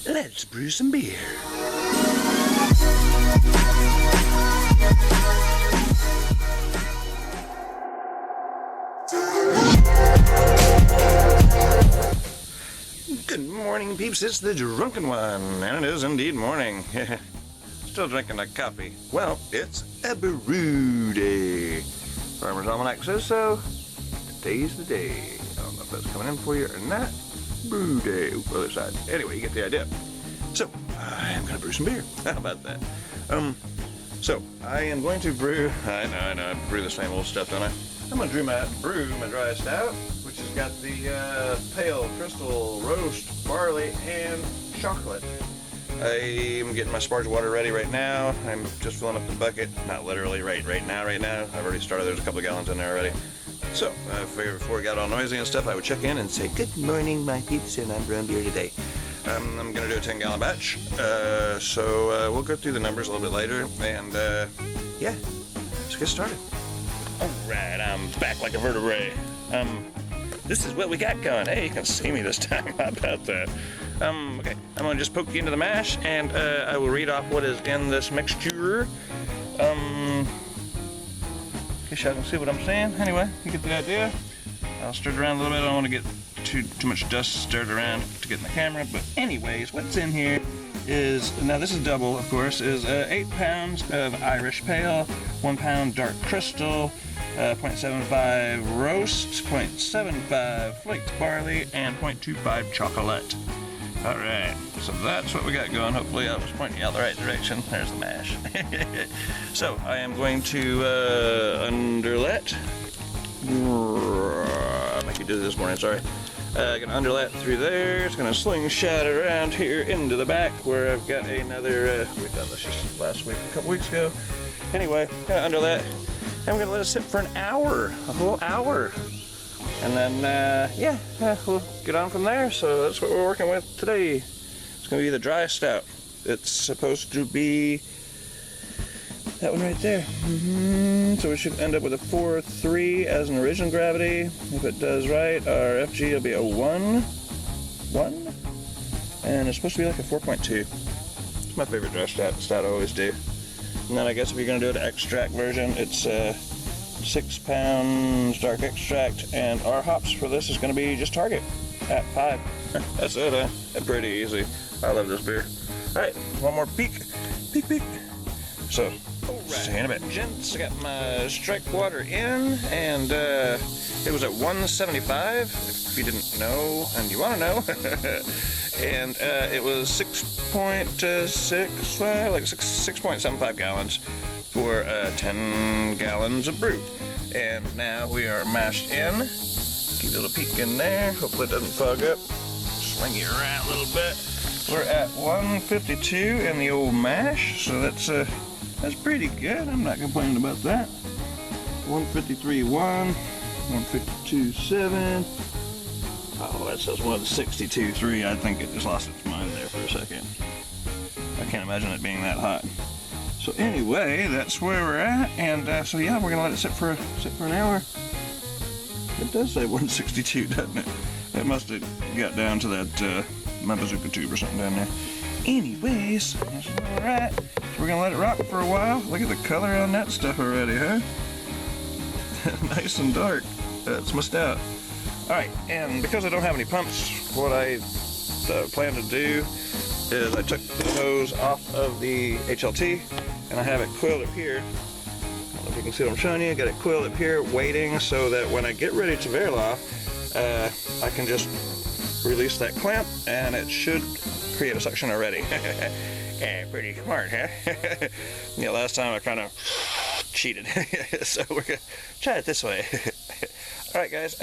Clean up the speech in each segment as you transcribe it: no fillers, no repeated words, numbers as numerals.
let's brew some beer. Good morning, peeps. It's the drunken one, and it is indeed morning. Still drinking a coffee. Well, it's a Brewday. Farmer's Almanac says so. Today's the day. I don't know if that's coming in for you or not. Brewday. Oop, other side. Anyway, you get the idea. So, I am going to brew some beer. How about that? So, I am going to brew... I know, I brew the same old stuff, don't I? I'm going to brew my dry stout, which has got the pale crystal roast, barley, and chocolate. I'm getting my sparge water ready right now. I'm just filling up the bucket. Not literally right now. I've already started. There's a couple of gallons in there already. So, I figured before it got all noisy and stuff, I would check in and say, good morning, my peeps, and I'm brewing beer today. I'm going to do a 10-gallon batch. So we'll go through the numbers a little bit later. And, yeah, let's get started. Alright, I'm back like a vertebrae. This is what we got going. Hey, you can see me this time. How about that? Okay, I'm gonna just poke you into the mash, and I will read off what is in this mixture. In case y'all can see what I'm saying. Anyway, you get the idea. I'll stir it around a little bit. I don't want to get too much dust stirred around to get in the camera. But anyways, what's in here is, now this is double, of course, is 8 pounds of Irish Pale, 1 pound Dark Crystal, 0.75 roast, 0.75 flaked barley, and 0.25 chocolate. Alright, so that's what we got going. Hopefully I was pointing you out the right direction. There's the mash. So I am going to underlet. Make you do this morning, sorry. Gonna underlet through there. It's gonna slingshot around here into the back where I've got another, we've done this just last week, a couple weeks ago. Anyway, gonna underlet. And we're gonna let it sit for an hour, a whole hour. And then, yeah, we'll get on from there. So that's what we're working with today. It's gonna be the dry stout. It's supposed to be that one right there. So we should end up with a 4.3 as an original gravity. If it does right, our FG will be a 1. And it's supposed to be like a 4.2. It's my favorite dry stout I always do. And then I guess if you're going to do an extract version, it's 6 pounds dark extract, and our hops for this is going to be just Target at 5. That's it, huh? That's pretty easy. I love this beer. Alright, one more peek. Peek. So, see you in a bit. Gents, I got my strike water in, and it was at 175, if you didn't know, and you want to know. And it was 6.6, like 6.75 gallons for 10 gallons of brew. And now we are mashed in. Keep a little peek in there. Hopefully it doesn't fog up. Swing it around a little bit. We're at 152 in the old mash, so that's pretty good. I'm not complaining about that. 153.1, 152.7. Oh, that says 162.3. I think it just lost its mind there for a second. I can't imagine it being that hot. So anyway, that's where we're at, and so yeah, we're gonna let it sit for an hour. It does say 162, doesn't it? It must have got down to that my bazooka tube or something down there. Anyways, that's where we're at. So we're gonna let it rock for a while. Look at the color on that stuff already, huh? Nice and dark. That's my stout. Alright, and because I don't have any pumps, what I plan to do is I took the hose off of the HLT and I have it coiled up here. I don't know if you can see what I'm showing you. I got it coiled up here waiting so that when I get ready to Verla, I can just release that clamp and it should create a suction already. Yeah, pretty smart, huh? Yeah, last time I kind of cheated. So we're going to try it this way. Alright guys,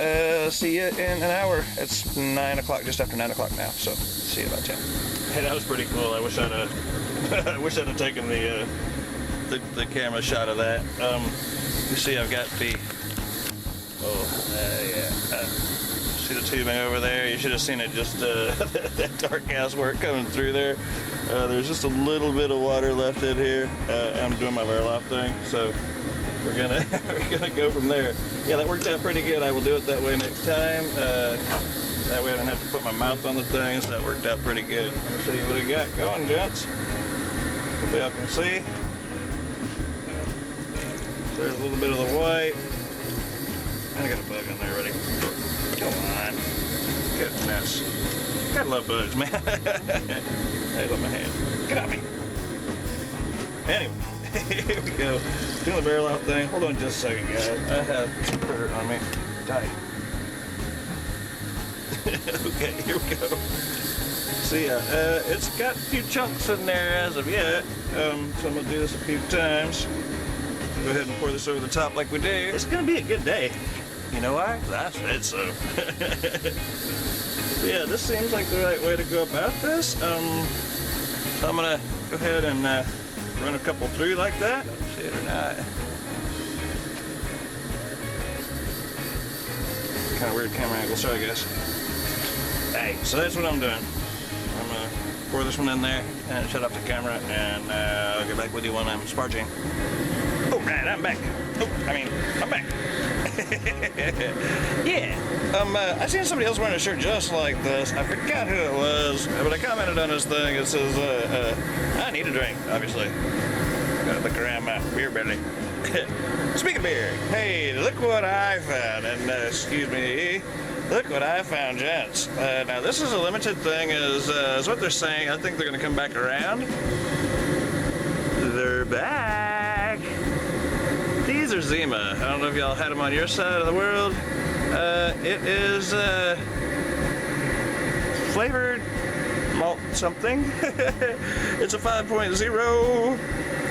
see you in an hour. It's 9 o'clock, just after 9 o'clock now, so see you about 10. Hey, that was pretty cool. I wish I'd have taken the camera shot of that. You see I've got the, see the tubing over there? You should have seen it, just that dark gas work coming through there. There's just a little bit of water left in here. I'm doing my Verloff thing, so we're gonna go from there. Yeah, that worked out pretty good. I will do it that way next time. That way I don't have to put my mouth on the thing, so that worked out pretty good. Let me show you what I got going, gents. Hopefully y'all can see. There's a little bit of the white. And I got a bug in there already. Come on. Goodness. Gotta love bugs, man. Hey, look my hand. Get off me. Anyway, here we go. Doing the barrel out thing. Hold on just a second, guys. I have some dirt on me. Tight. Okay, here we go. See, it's got a few chunks in there as of yet. So I'm gonna do this a few times. Go ahead and pour this over the top like we do. It's gonna be a good day. You know why? I said so. Yeah, this seems like the right way to go about this. So I'm gonna go ahead and run a couple through like that. See it or not? Kind of weird camera angle, sorry guys. Hey, so that's what I'm doing. I'm gonna pour this one in there and shut off the camera, and I'll get back with you when I'm sparging. Oh, right, I'm back. Oh, I'm back. Yeah. I seen somebody else wearing a shirt just like this. I forgot who it was, but I commented on this thing. It says, I need a drink, obviously. Gotta look around my beer belly. Speaking of beer, hey, look what I found. And, excuse me, look what I found, gents. Now, this is a limited thing, is what they're saying. I think they're gonna come back around. They're back. These are Zima. I don't know if y'all had them on your side of the world. It is flavored malt something. It's a 5.0.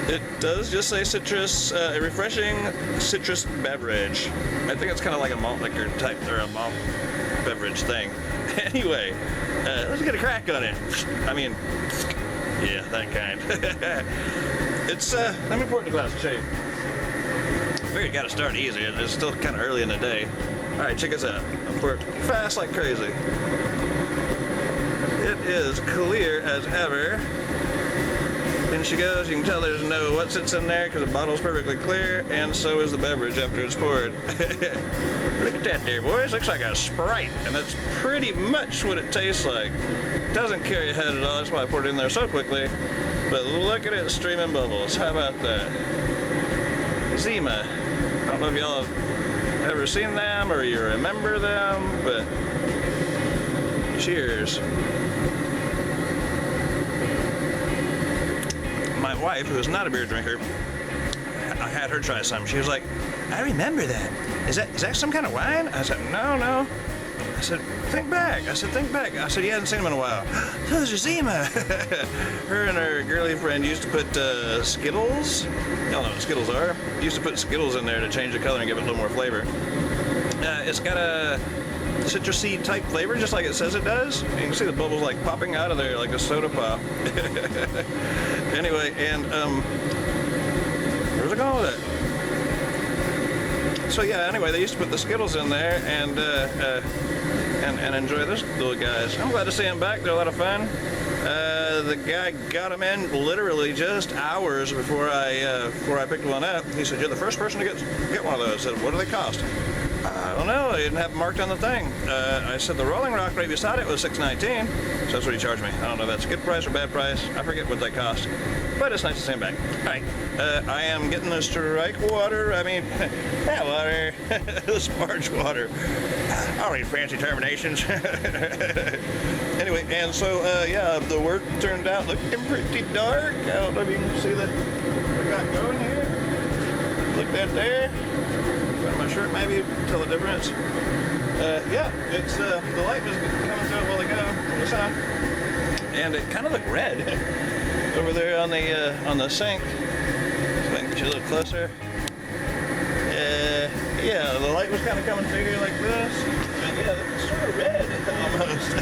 It does just say citrus, a refreshing citrus beverage. I think it's kind of like a malt liquor type, or a malt beverage thing. Anyway, let's get a crack on it. Yeah, that kind. It's, let me pour it in the glass and show you. I figured you gotta start easy, and it's still kind of early in the day. Alright, check this out. I'll pour it fast like crazy. It is clear as ever. In she goes, you can tell there's no what sits in there because the bottle's perfectly clear, and so is the beverage after it's poured. Look at that there, boys. Looks like a Sprite, and that's pretty much what it tastes like. It doesn't carry a head at all, that's why I poured it in there so quickly. But look at it streaming bubbles. How about that? Zima. I don't know if y'all have ever seen them or you remember them, but cheers. My wife, who is not a beer drinker, I had her try some. She was like, I remember that. Is that some kind of wine? I said, no. I said, think back. I said, you hadn't seen them in a while. Those are Zima. Her and her girly friend used to put Skittles. Y'all know what Skittles are. Used to put Skittles in there to change the color and give it a little more flavor. It's got a citrusy type flavor, just like it says it does. You can see the bubbles like popping out of there like a soda pop. Anyway, and where's it going with it? So yeah, anyway, they used to put the Skittles in there and enjoy this little guys. I'm glad to see them back. They're a lot of fun. The guy got them in literally just hours before I picked one up. He said, "You're the first person to get one of those." I said, "What do they cost?" I don't know. They didn't have it marked on the thing. I said the Rolling Rock right beside it was $6.19, so that's what he charged me. I don't know if that's a good price or bad price. I forget what they cost, but it's nice to see him back. All right, I am getting the strike water. That water, the sparge water. I don't need fancy terminations. Anyway, and so yeah, the work turned out looking pretty dark. I don't know if you can see that what I got going here. Look that there. My shirt, maybe tell the difference. Yeah, it's the light was coming through a while ago from the sun, and it kind of looked red over there on the sink. So I can get you a little closer. Yeah, the light was kind of coming through here like this, and yeah, it's sort of red almost.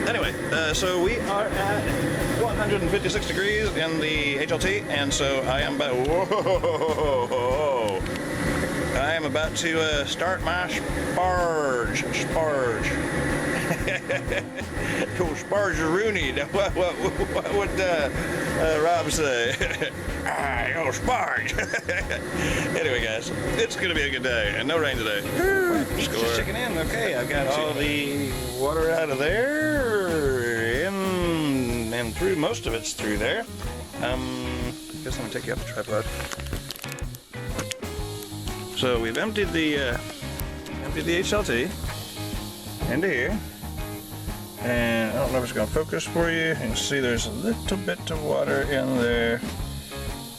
Anyway, so we are at 156 degrees in the HLT, and so I am about I am about to start my sparge. Yo, Sparge-a-rooney. What would Rob say? Yo, Sparge. Anyway, guys, it's going to be a good day, and no rain today. Just checking in. Okay, I've got all the water out of there, and through. Most of it's through there. I guess I'm going to take you off the tripod. So we've emptied the HLT into here, and I don't know if it's going to focus for you. You can see there's a little bit of water in there,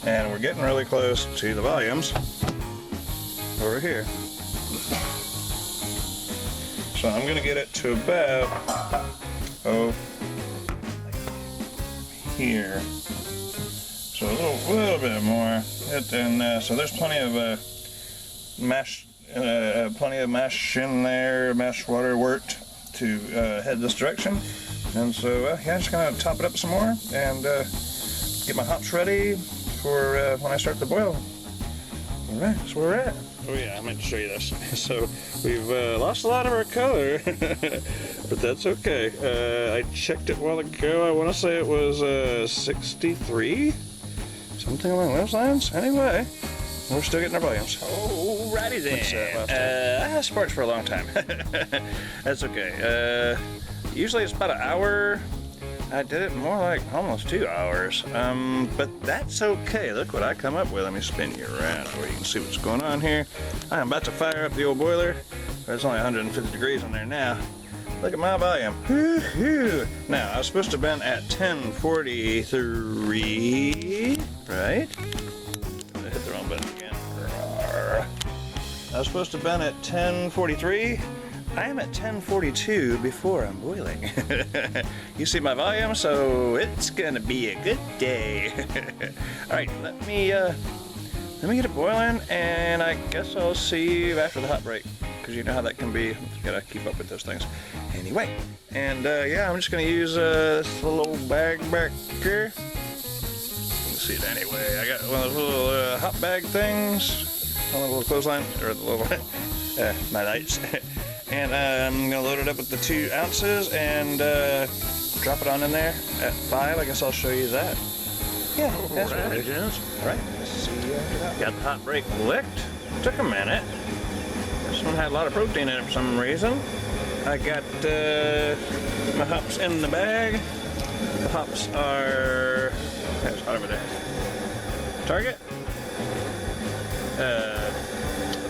and we're getting really close to the volumes over here. So I'm going to get it to about here. So a little bit more. So there's plenty of mash in there, mash water worked to head this direction. And so yeah, just gonna top it up some more and get my hops ready for when I start the boil. All right, that's where we're at. Oh yeah, I meant to show you this. So we've lost a lot of our color, but that's okay. I checked it a while ago. I want to say it was 63, something along those lines. Anyway, we're still getting our volumes. Alrighty then. I have sparks for a long time. That's okay. Usually it's about an hour. I did it more like almost 2 hours, but that's okay. Look what I come up with. Let me spin you around so you can see what's going on here. I am about to fire up the old boiler. There's only 150 degrees in there now. Look at my volume. Woo-hoo. Now, I was supposed to have been at 1043, right? I hit the wrong button again. I was supposed to have been at 1043. I am at 1042 before I'm boiling. You see my volume, so it's gonna be a good day. All right, let me get it boiling, and I guess I'll see you after the hot break, because you know how that can be. Gotta keep up with those things. Anyway, and yeah, I'm just gonna use this little old bag back here. You can see it anyway. I got one of those little hot bag things, one of the little clothesline, or the little my lights. And I'm going to load it up with the 2 ounces and drop it on in there at 5. I guess I'll show you that. Yeah, that's right. All right, let's see. Got the hot break licked. Took a minute. This one had a lot of protein in it for some reason. I got my hops in the bag. The hops are... It's hot over there. Target.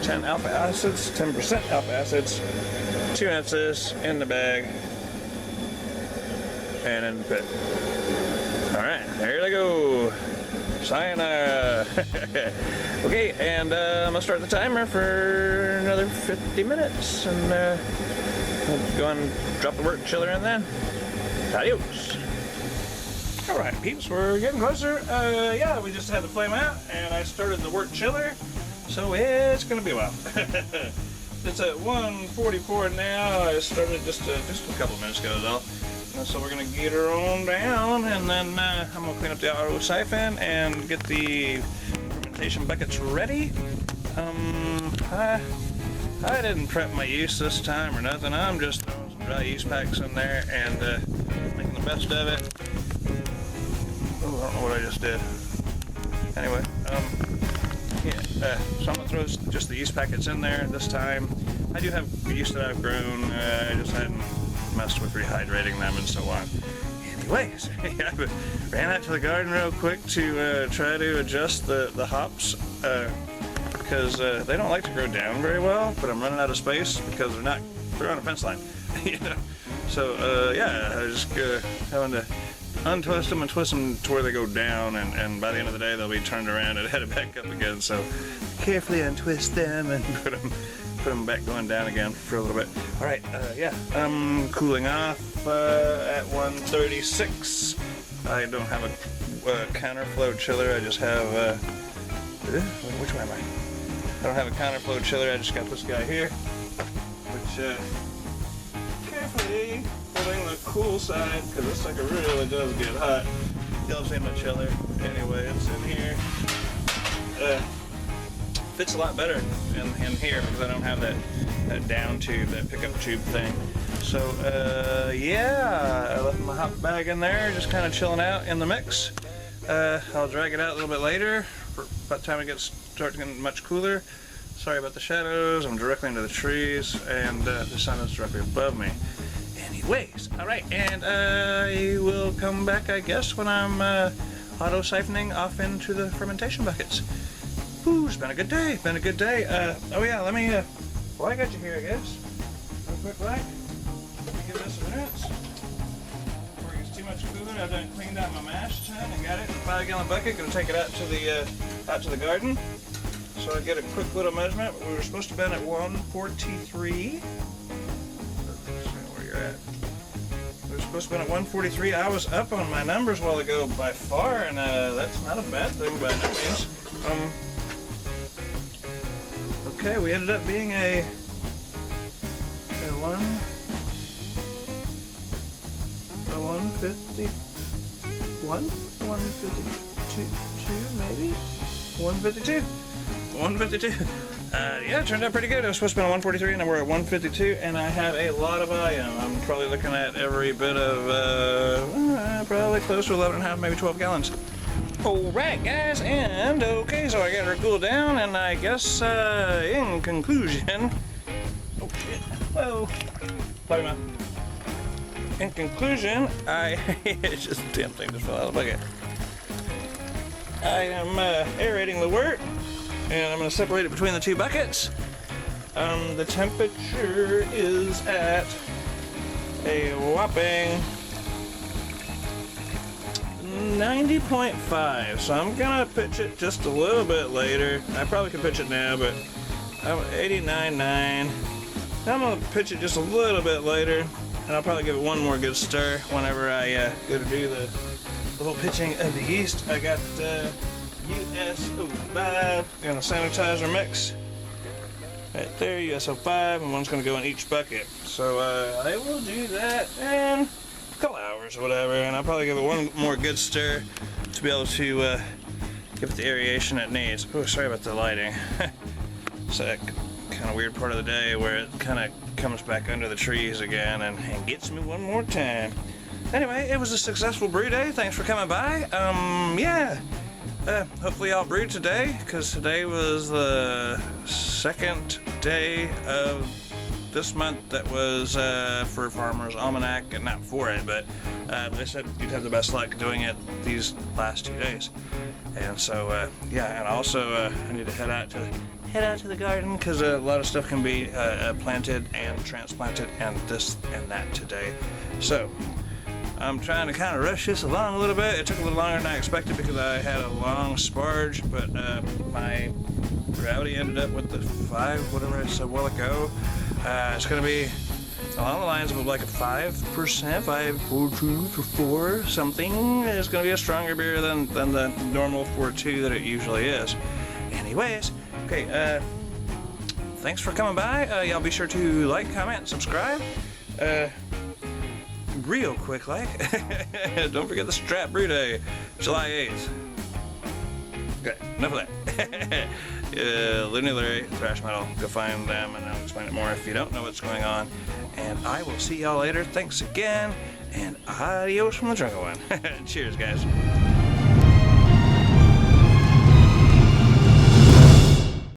10 alpha acids, 10% alpha acids, 2 ounces in the bag, and in the pit. Alright, here they go. Sayonara. Okay, and I'm going to start the timer for another 50 minutes, and I'll go and drop the work chiller in then. Adios. Alright, peeps, we're getting closer. Yeah, we just had the flame out, and I started the work chiller. So it's gonna be a while. It's at 1:44 now. I started just a couple minutes ago though. So we're gonna get her on down, and then I'm gonna clean up the RO siphon and get the fermentation buckets ready. I didn't prep my yeast this time or nothing. I'm just throwing some dry yeast packs in there and making the best of it. Oh, I don't know what I just did. Anyway, yeah, so I'm going to throw just the yeast packets in there this time. I do have yeast that I've grown. I just hadn't messed with rehydrating them and so on. Anyways, I ran out to the garden real quick to try to adjust the hops because they don't like to grow down very well, but I'm running out of space because they're on a fence line. You know? So yeah, I was just having to untwist them and twist them to where they go down, and by the end of the day they'll be turned around and headed back up again. So carefully untwist them and put them back going down again for a little bit. All right, yeah, I'm cooling off at 136. I don't have a counterflow chiller. I just have which one am I? I don't have a counterflow chiller. I just got this guy here, which carefully pulling the cool side, because this sucker really does get hot. You'll see my chiller. Anyway, it's in here. Fits a lot better in here because I don't have that down tube, that pickup tube thing. So, yeah, I left my hop bag in there, just kind of chilling out in the mix. I'll drag it out a little bit later, by the time it starts getting much cooler. Sorry about the shadows, I'm directly into the trees, and the sun is directly above me. Anyways, alright, and I will come back, I guess, when I'm auto-siphoning off into the fermentation buckets. Ooh, it's been a good day, oh yeah, let me, well, I got you here, I guess. Real quick, right? Let me give this a rinse. Before it gets too much cooler, I've done cleaned out my mash tun and got it in a 5-gallon bucket. Gonna take it out to the garden. So I get a quick little measurement. We were supposed to have been at 143. Where you're at. We were supposed to have been at 143. I was up on my numbers a while ago by far, and that's not a bad thing by no means. Okay, we ended up being a 151, 152 maybe, 152. Yeah, it turned out pretty good. I was supposed to be on 143, and we're at 152, and I have a lot of volume. I'm probably looking at every bit of probably close to 11.5, maybe 12 gallons. Alright guys, and okay, so I got her cooled down, and I guess in conclusion, oh shit, whoa, talking about. In conclusion, it's just a damn thing just fell out of the bucket. I am aerating the wort, and I'm going to separate it between the two buckets. The temperature is at a whopping 90.5, so I'm gonna pitch it just a little bit later. I probably could pitch it now, but I'm 89.9. I'm gonna pitch it just a little bit later, and I'll probably give it one more good stir whenever I go to do the whole pitching of the yeast. I got US-05 in a sanitizer mix right there, US-05, and one's gonna go in each bucket. So I will do that in a couple hours or whatever, and I'll probably give it one more good stir to be able to give it the aeration it needs. Oh, sorry about the lighting. It's a kind of weird part of the day where it kind of comes back under the trees again and gets me one more time. Anyway, it was a successful brew day. Thanks for coming by. Yeah. Hopefully y'all brewed today, because today was the second day of this month that was for Farmer's Almanac, and not for it, but they said you'd have the best luck doing it these last 2 days. And so yeah, and also I need to head out to the garden, because a lot of stuff can be planted and transplanted and this and that today. So I'm trying to kind of rush this along a little bit. It took a little longer than I expected because I had a long sparge, but my gravity ended up with the 5, whatever I said a while ago. It's going to be along the lines of like a 5%, 5.42 for 4 something. It's going to be a stronger beer than the normal 4.2 that it usually is. Anyways, okay, thanks for coming by. Y'all be sure to like, comment, and subscribe. Real quick, like, don't forget the Strap Brewday, July 8th. Okay, enough of that. Looney Larry, thrash metal, go find them and I'll explain it more if you don't know what's going on. And I will see y'all later. Thanks again, and adios from the drunken one. Cheers, guys.